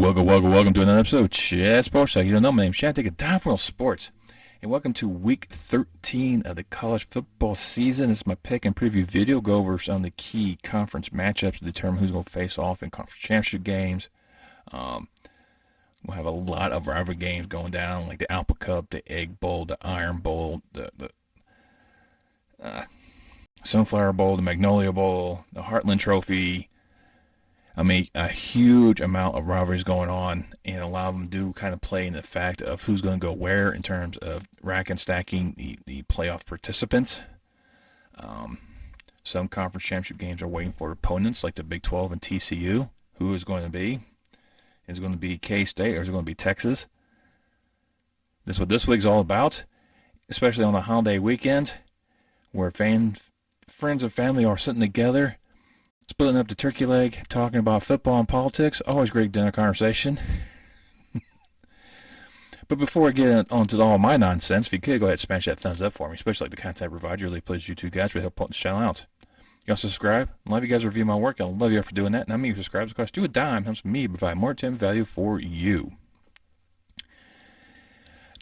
Welcome to another episode of Chat Sports Talk. You don't know, my name's Chad. Take a time for real sports. And welcome to week 13 of the college football season. This is my pick and preview video. Go over some of the key conference matchups to determine who's going to face off in conference championship games. We'll have a lot of rivalry games going down, like the Alpha Cup, the Egg Bowl, the Iron Bowl, the Sunflower Bowl, the Magnolia Bowl, the Heartland Trophy. I mean, a huge amount of rivalries going on, and a lot of them do kind of play in the fact of who's going to go where in terms of rack and stacking the playoff participants. Some conference championship games are waiting for opponents like the Big 12 and TCU. Who is going to be? Is it going to be K-State or is it going to be Texas? This is what this week's all about, especially on a holiday weekend where friends and family are sitting together, splitting up the turkey leg, talking about football and politics. Always great dinner conversation. But before I get on to all my nonsense, if you could, go ahead and smash that thumbs up for me, especially like the content I provide. Really please you two guys for help putting this channel out. You also subscribe. I love you guys review my work. I love you for doing that. And how many of you subscribe? It costs you a dime. Helps me provide more time value for you.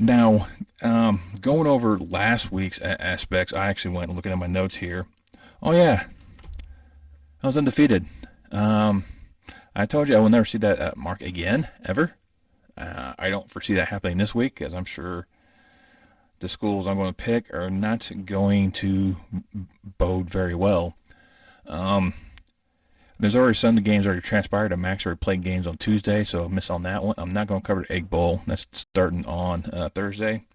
Now, going over last week's aspects, I actually went looking at my notes here. Oh, yeah. I was undefeated. I told you I will never see that mark again, ever. I don't foresee that happening this week, because I'm sure the schools I'm going to pick are not going to bode very well. There's already some of the games already transpired. Max already played games on Tuesday, so I missed on that one. I'm not going to cover the Egg Bowl. That's starting on Thursday.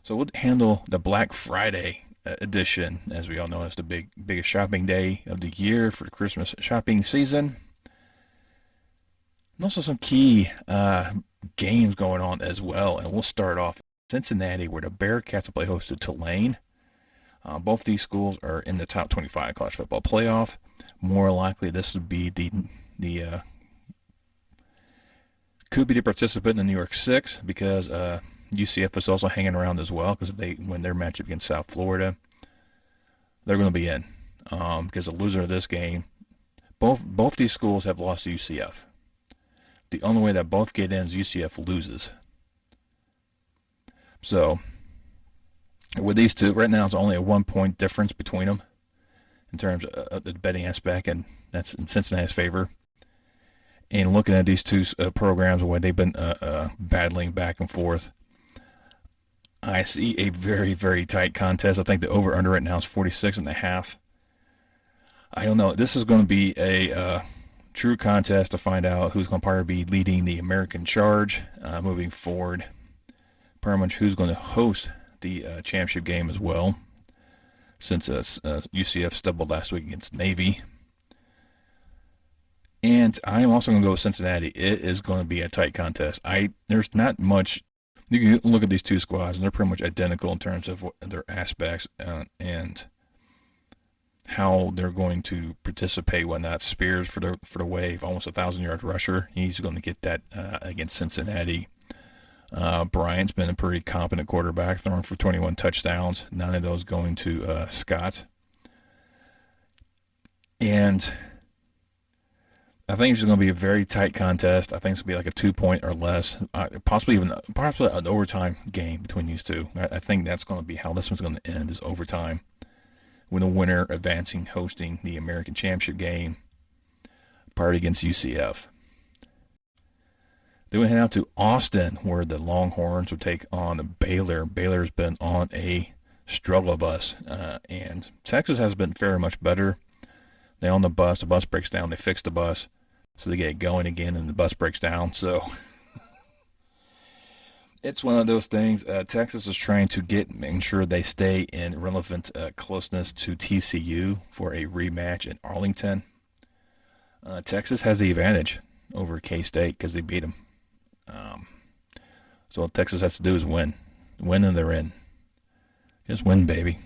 So we'll handle the Black Friday edition. As we all know, it's the biggest shopping day of the year for the Christmas shopping season. And also some key games going on as well. And we'll start off in Cincinnati, where the Bearcats will play host to Tulane. Both these schools are in the top 25 college football playoff. More likely, this would be could be the participant in the New York Six, because UCF is also hanging around as well, because if they win their matchup against South Florida, they're going to be in. Because the loser of this game, both these schools have lost to UCF. The only way that both get in is UCF loses. So with these two, right now it's only a 1 point difference between them in terms of the betting aspect, and that's in Cincinnati's favor. And looking at these two programs, the way they've been battling back and forth, I see a very, very tight contest. I think the over-under right now is 46.5. I don't know. This is going to be a true contest to find out who's going to probably be leading the American charge moving forward. Pretty much who's going to host the championship game as well, since UCF stumbled last week against Navy. And I am also going to go with Cincinnati. It is going to be a tight contest. There's not much. You can look at these two squads, and they're pretty much identical in terms of their aspects and how they're going to participate. Whatnot. Spears for the wave, almost 1,000-yard rusher. He's going to get that against Cincinnati. Bryant's been a pretty competent quarterback, throwing for 21 touchdowns. None of those going to Scott. And I think it's going to be a very tight contest. I think it's going to be like a 2 point or less, possibly an overtime game between these two. I think that's going to be how this one's going to end, is overtime, with the winner advancing, hosting the American Championship game, part against UCF. Then we head out to Austin, where the Longhorns will take on Baylor. Baylor's been on a struggle bus, and Texas has been very much better. They own the bus breaks down, they fix the bus, so they get it going again, and the bus breaks down. So it's one of those things. Texas is trying to ensure they stay in relevant closeness to TCU for a rematch in Arlington. Texas has the advantage over K-State because they beat them. So what Texas has to do is win and they're in. Just win, baby.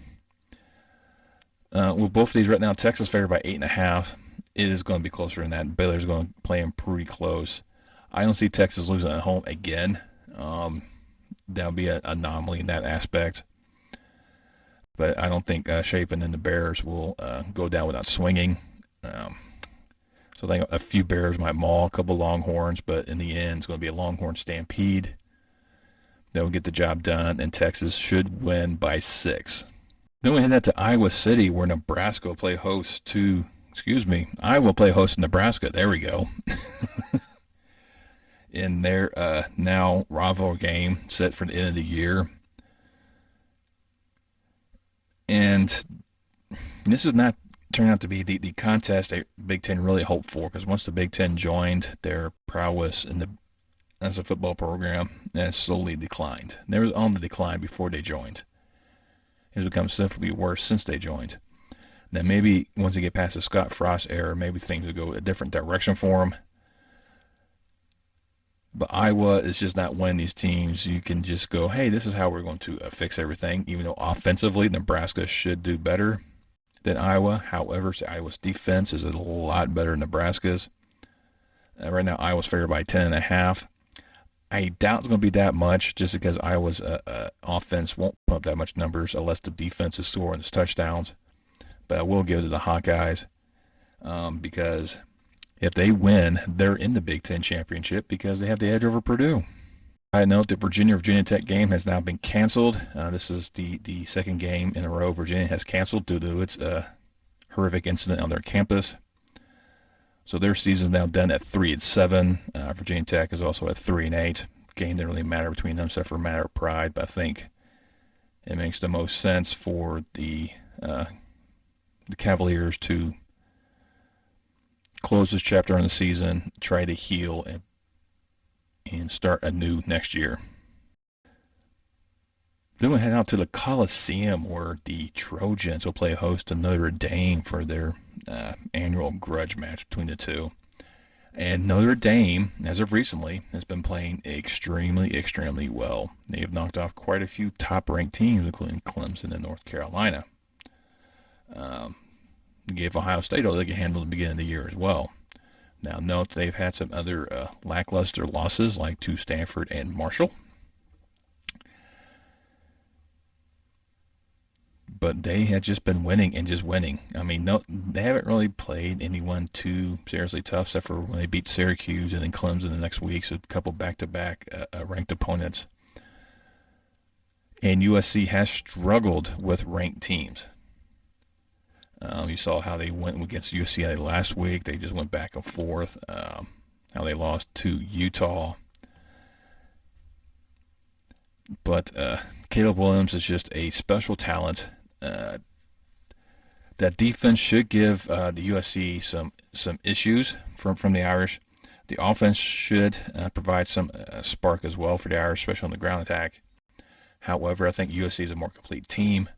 With both of these right now, Texas favored by 8.5. It is going to be closer than that. Baylor's going to play them pretty close. I don't see Texas losing at home again. That'll be an anomaly in that aspect. But I don't think Shapen and the Bears will go down without swinging. So I think a few Bears might maul a couple Longhorns, but in the end, it's going to be a Longhorn stampede that will get the job done, and Texas should win by 6. Then we head out to Iowa City, where Nebraska will play host to, Iowa will play host to Nebraska. There we go. In their now rival game set for the end of the year. And this is not turned out to be the contest that Big Ten really hoped for, because once the Big Ten joined, their prowess as a football program has slowly declined. They were on the decline before they joined. It's become significantly worse since they joined. Now maybe once they get past the Scott Frost era, maybe things will go a different direction for them. But Iowa is just not one of these teams you can just go, hey, this is how we're going to fix everything, even though offensively Nebraska should do better than Iowa. However, Iowa's defense is a lot better than Nebraska's. Right now, Iowa's favored by 10.5. I doubt it's going to be that much, just because Iowa's offense won't put up that much numbers unless the defense is scoring its touchdowns. But I will give it to the Hawkeyes because if they win, they're in the Big Ten championship because they have the edge over Purdue. I note the Virginia Tech game has now been canceled. This is the second game in a row Virginia has canceled due to its horrific incident on their campus. So their season is now done at 3-7. Virginia Tech is also at 3-8. Game didn't really matter between them except for a matter of pride, but I think it makes the most sense for the Cavaliers to close this chapter on the season, try to heal, and start anew next year. Then we head out to the Coliseum, where the Trojans will play host to Notre Dame for their annual grudge match between the two. And Notre Dame, as of recently, has been playing extremely, extremely well. They have knocked off quite a few top-ranked teams, including Clemson and North Carolina. Gave Ohio State all they could handle at the beginning of the year as well. Now note they've had some other lackluster losses, like to Stanford and Marshall. But they had just been winning and just winning. I mean, no, they haven't really played anyone too seriously tough, except for when they beat Syracuse and then Clemson the next week, so a couple back-to-back ranked opponents. And USC has struggled with ranked teams. You saw how they went against UCLA last week. They just went back and forth. How they lost to Utah. But Caleb Williams is just a special talent. That defense should give the USC some issues from the Irish. The offense should provide some spark as well for the Irish, especially on the ground attack. However, I think USC is a more complete team.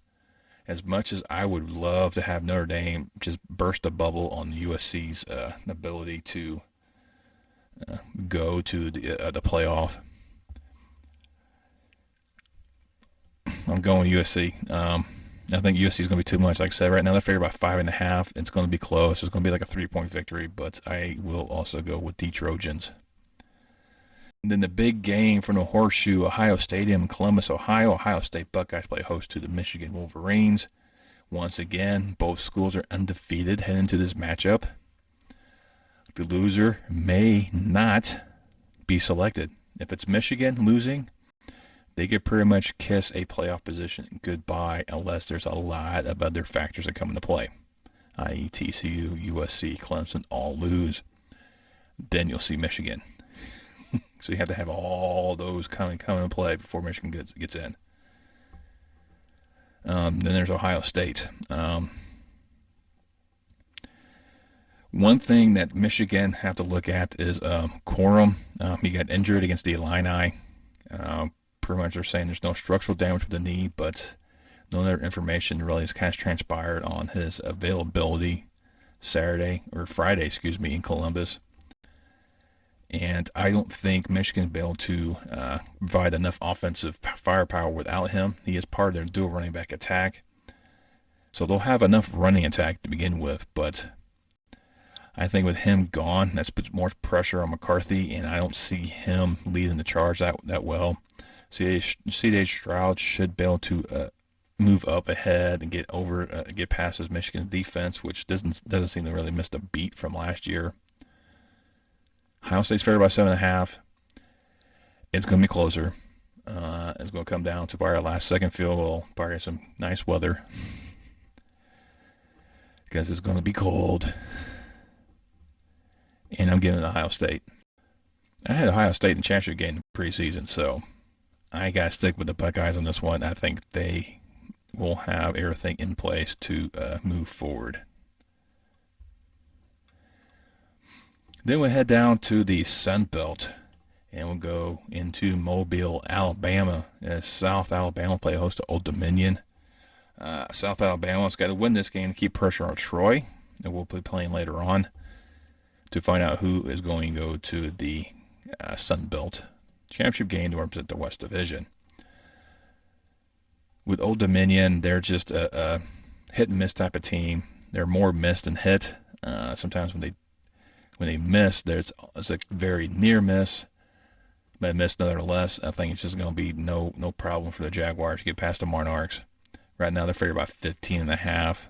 As much as I would love to have Notre Dame just burst a bubble on USC's ability to go to the playoff, I'm going USC. I think USC is going to be too much. Like I said, right now they're favored by 5.5. It's going to be close. It's going to be like a 3-point victory, but I will also go with the Trojans. And then the big game from the Horseshoe, Ohio Stadium, Columbus, Ohio. Ohio State Buckeyes play host to the Michigan Wolverines. Once again, both schools are undefeated heading into this matchup. The loser may not be selected. If it's Michigan losing, they could pretty much kiss a playoff position goodbye unless there's a lot of other factors that come into play, i.e. TCU, USC, Clemson all lose. Then you'll see Michigan. So you have to have all those come into play before Michigan gets in. Then there's Ohio State. One thing that Michigan have to look at is Corum. He got injured against the Illini. Pretty much they're saying there's no structural damage with the knee, but no other information really has kind of transpired on his availability Friday, in Columbus. And I don't think Michigan will be able to provide enough offensive firepower without him. He is part of their dual running back attack. So they'll have enough running attack to begin with, but I think with him gone, that puts more pressure on McCarthy, and I don't see him leading the charge that well. C.J. Stroud should be able to move up ahead and get past his Michigan defense, which doesn't seem to really miss a beat from last year. Ohio State's favored by 7.5. It's going to be closer. It's going to come down to probably a last-second field goal, probably some nice weather, because it's going to be cold. And I'm giving Ohio State. I had Ohio State in the championship game in the preseason, so I got to stick with the Buckeyes on this one. I think they will have everything in place to move forward. Then we'll head down to the Sun Belt, and we'll go into Mobile, Alabama, as South Alabama play host to Old Dominion. South Alabama's got to win this game to keep pressure on Troy, and we'll be playing later on to find out who is going to go to the Sun Belt championship game to represent the West Division. With Old Dominion, they're just a hit and miss type of team. They're more miss than hit. Sometimes when they miss, it's a very near miss, but a miss nonetheless. I think it's just going to be no problem for the Jaguars to get past the Monarchs. Right now they're favored by 15.5.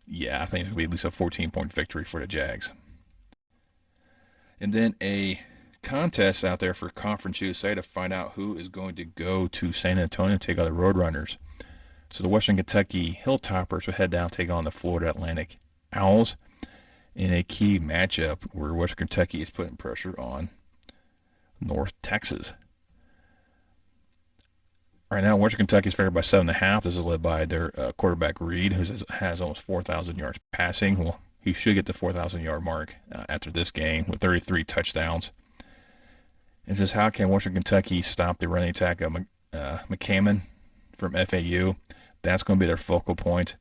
Yeah, I think it's going to be at least a 14-point victory for the Jags. And then a contest out there for Conference USA to find out who is going to go to San Antonio and take on the Roadrunners. So the Western Kentucky Hilltoppers will head down and take on the Florida Atlantic Owls in a key matchup where Western Kentucky is putting pressure on North Texas. Right now, Western Kentucky is favored by 7.5. This is led by their quarterback Reed, who has almost 4,000 yards passing. Well, he should get the 4,000-yard mark after this game with 33 touchdowns. It says, how can Western Kentucky stop the running attack of McCammon from FAU? That's going to be their focal point.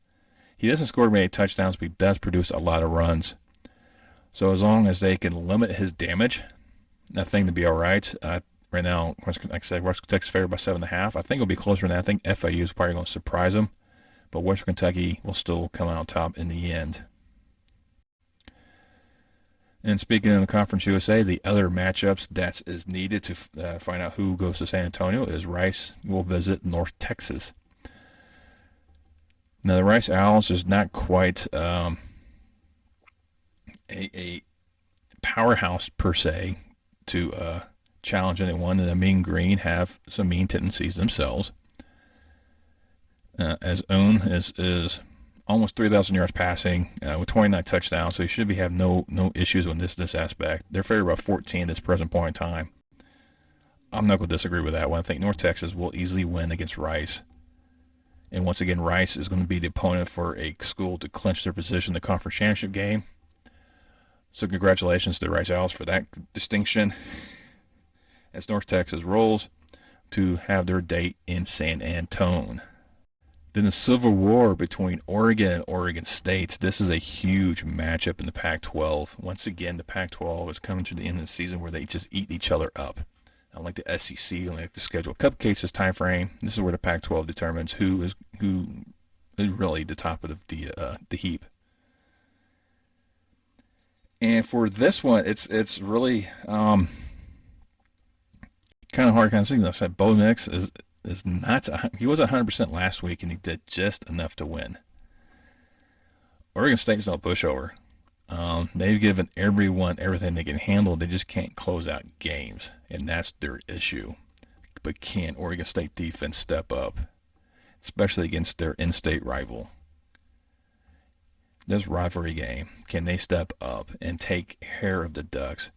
He doesn't score many touchdowns, but he does produce a lot of runs. So as long as they can limit his damage, I think to be all right. Right now, like I said, Western Kentucky's favored by 7.5. I think it'll be closer than that. I think FAU is probably going to surprise them, but Western Kentucky will still come out top in the end. And speaking of the Conference USA, the other matchups that is needed to find out who goes to San Antonio is Rice will visit North Texas. Now, the Rice Owls is not quite a powerhouse per se to challenge anyone. And the Mean Green have some mean tendencies themselves. As Own is almost 3,000 yards passing with 29 touchdowns, so he should have no issues on this aspect. They're favored by 14 at this present point in time. I'm not going to disagree with that one. I think North Texas will easily win against Rice. And once again, Rice is going to be the opponent for a school to clinch their position in the conference championship game. So congratulations to the Rice Owls for that distinction as North Texas rolls to have their date in San Antonio. Then the Civil War between Oregon and Oregon State. This is a huge matchup in the Pac-12. Once again, the Pac-12 is coming to the end of the season where they just eat each other up. Unlike the SEC, only like to schedule cupcakes this time frame. This is where the Pac-12 determines who is really the top of the heap. And for this one, it's really kind of hard to see. I said Bo Nix is not. He was 100% last week, and he did just enough to win. Oregon State's no pushover. They've given everyone everything they can handle. They just can't close out games, and that's their issue. But can Oregon State defense step up, especially against their in-state rival? This rivalry game, can they step up and take care of the Ducks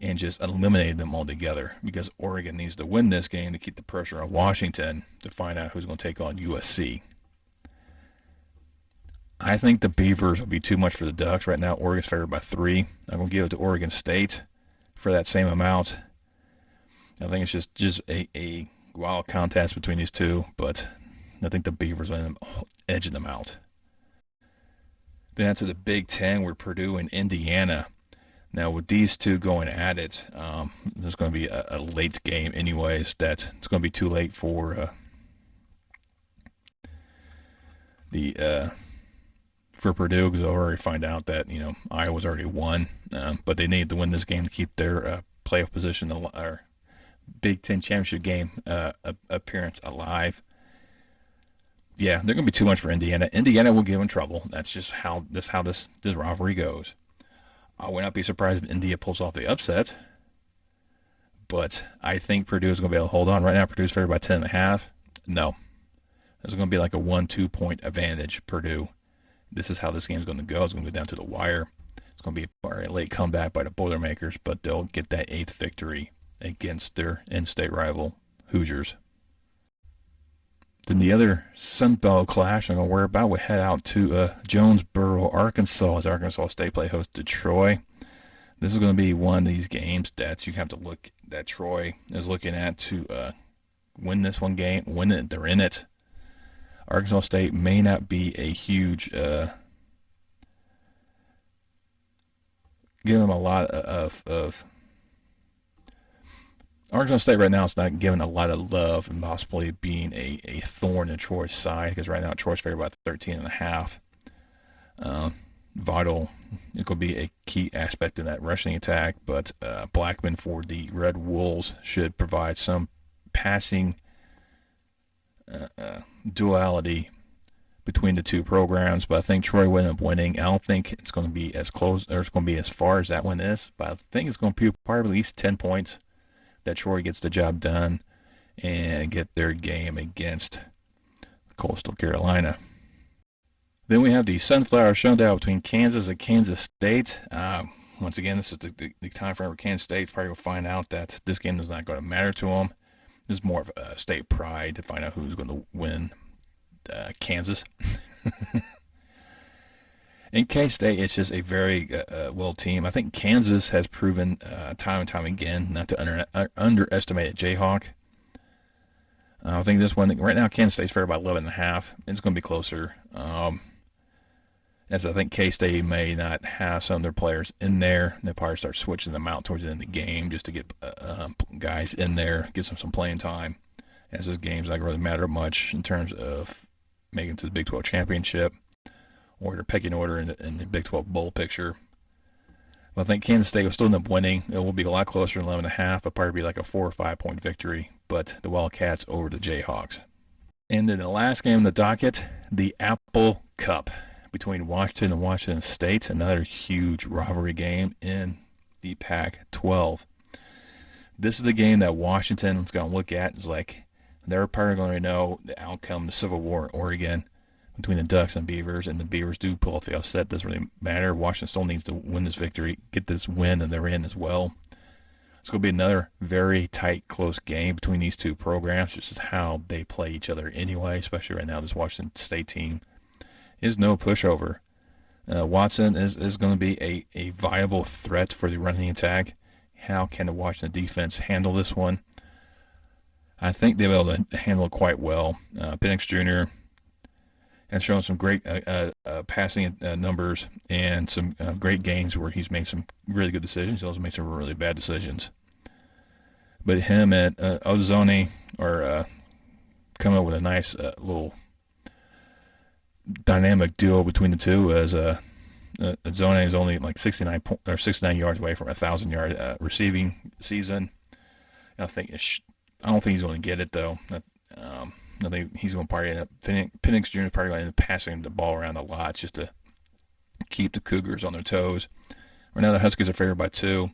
and just eliminate them altogether? Because Oregon needs to win this game to keep the pressure on Washington to find out who's going to take on USC. I think the Beavers will be too much for the Ducks. Right now, Oregon's favored by 3. I'm going to give it to Oregon State for that same amount. I think it's just a wild contest between these two, but I think the Beavers are edging them out. Then to the Big Ten, where Purdue and Indiana. Now, with these two going at it, there's going to be a late game anyways. That it's going to be too late for for Purdue, because they'll already find out that Iowa's already won, but they need to win this game to keep their playoff position or Big Ten championship game appearance alive. Yeah, they're going to be too much for Indiana. Indiana will give them trouble. That's just how this rivalry goes. I would not be surprised if India pulls off the upset, but I think Purdue is going to be able to hold on. Right now, Purdue's favored by 10.5. No, there's going to be like a 1-2 point advantage, Purdue. This is how this game's going to go. It's going to go down to the wire. It's going to be a late comeback by the Boilermakers, but they'll get that 8th victory against their in-state rival, Hoosiers. Then the other Sun Belt clash I'm going to worry about, we head out to Jonesboro, Arkansas, as Arkansas State play host to Troy. This is going to be one of these games that you have to look, that Troy is looking at to win this one game, win it, they're in it. Arkansas State may not be a huge, give them a lot of Arkansas State right now is not given a lot of love and possibly being a thorn in Troy's side, because right now Troy's favored by 13.5. Vital, it could be a key aspect in that rushing attack, but Blackman for the Red Wolves should provide some passing duality between the two programs, but I think Troy will end up winning. I don't think it's going to be as close, or it's going to be as far as that one is, but I think it's going to be probably at least 10 points that Troy gets the job done and get their game against Coastal Carolina. Then we have the Sunflower Showdown between Kansas and Kansas State. Once again, this is the time frame for Kansas State. Probably will find out that this game is not going to matter to them. This is more of a state pride to find out who's going to win Kansas. In K-State, it's just a very well team. I think Kansas has proven time and time again not to underestimate Jayhawk. I think this one, right now, Kansas State's favored by 11.5. It's going to be closer. As I think K-State may not have some of their players in there. They'll probably start switching them out towards the end of the game just to get guys in there, get some playing time. As this game's not going to really matter much in terms of making it to the Big 12 championship or their pecking order in the Big 12 bowl picture. But I think Kansas State will still end up winning. It will be a lot closer than 11.5. It'll probably be like a 4 or 5 point victory, but the Wildcats over the Jayhawks. And then the last game on the docket, the Apple Cup between Washington and Washington State, another huge rivalry game in the Pac-12. This is the game that Washington's going to look at. It's like they're probably going to know the outcome of the Civil War in Oregon between the Ducks and Beavers, and the Beavers do pull off the upset. Doesn't really matter. Washington still needs to win this victory, get this win, and they're in as well. It's going to be another very tight, close game between these two programs. Just how they play each other anyway, especially right now. This Washington State team is no pushover. Watson is going to be a viable threat for the running attack. How can the Washington defense handle this one? I think they'll be able to handle it quite well. Penix Jr. has shown some great passing numbers and some great games where he's made some really good decisions. He also made some really bad decisions. But him and Ozone are coming up with a nice little dynamic duo between the two, as Ozone is only like 69 yards away from a 1,000-yard receiving season. I don't think he's going to get it though. I think he's going to probably end up, Penix Jr. is probably going to end up passing the ball around a lot just to keep the Cougars on their toes. Right now the Huskies are favored by 2.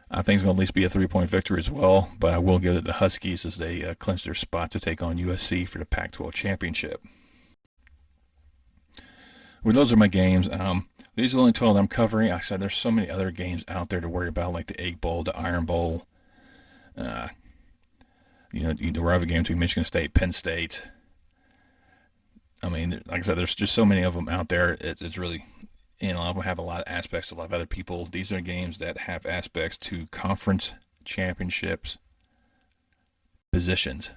I think it's going to at least be a 3-point victory as well, but I will give it to the Huskies as they clinch their spot to take on USC for the Pac-12 championship. Well, those are my games. These are the only 12 I'm covering. I said there's so many other games out there to worry about, like the Egg Bowl, the Iron Bowl, the rival game between Michigan State, Penn State. I mean, like I said, there's just so many of them out there. It's really, I have a lot of aspects to a lot of other people. These are games that have aspects to conference championships positions.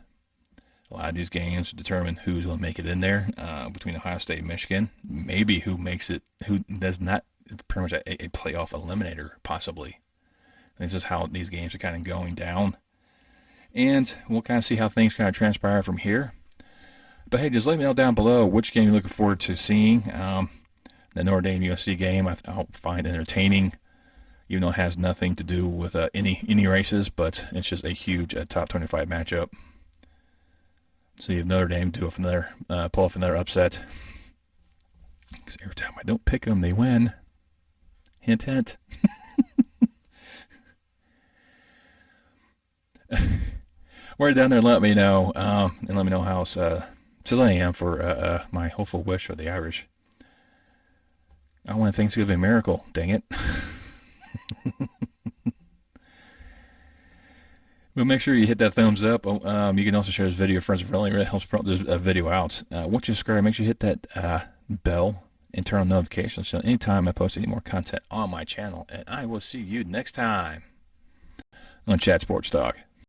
A lot of these games determine who's going to make it in there between Ohio State and Michigan. Maybe who does not, pretty much a playoff eliminator, possibly. This is how these games are kind of going down. And we'll kind of see how things kind of transpire from here. But hey, just let me know down below which game you're looking forward to seeing. The Notre Dame USC game I'll find entertaining, even though it has nothing to do with any races, but it's just a huge top 25 matchup. See if Notre Dame pull off another upset. Because every time I don't pick them, they win. Hint, hint. Write down there and let me know. And let me know how silly I am for my hopeful wish for the Irish. I want things to be a miracle. Dang it. Well, make sure you hit that thumbs up. You can also share this video with friends and family. It really helps put this video out. Once you subscribe, make sure you hit that bell and turn on notifications so anytime I post any more content on my channel. And I will see you next time on Chat Sports Talk.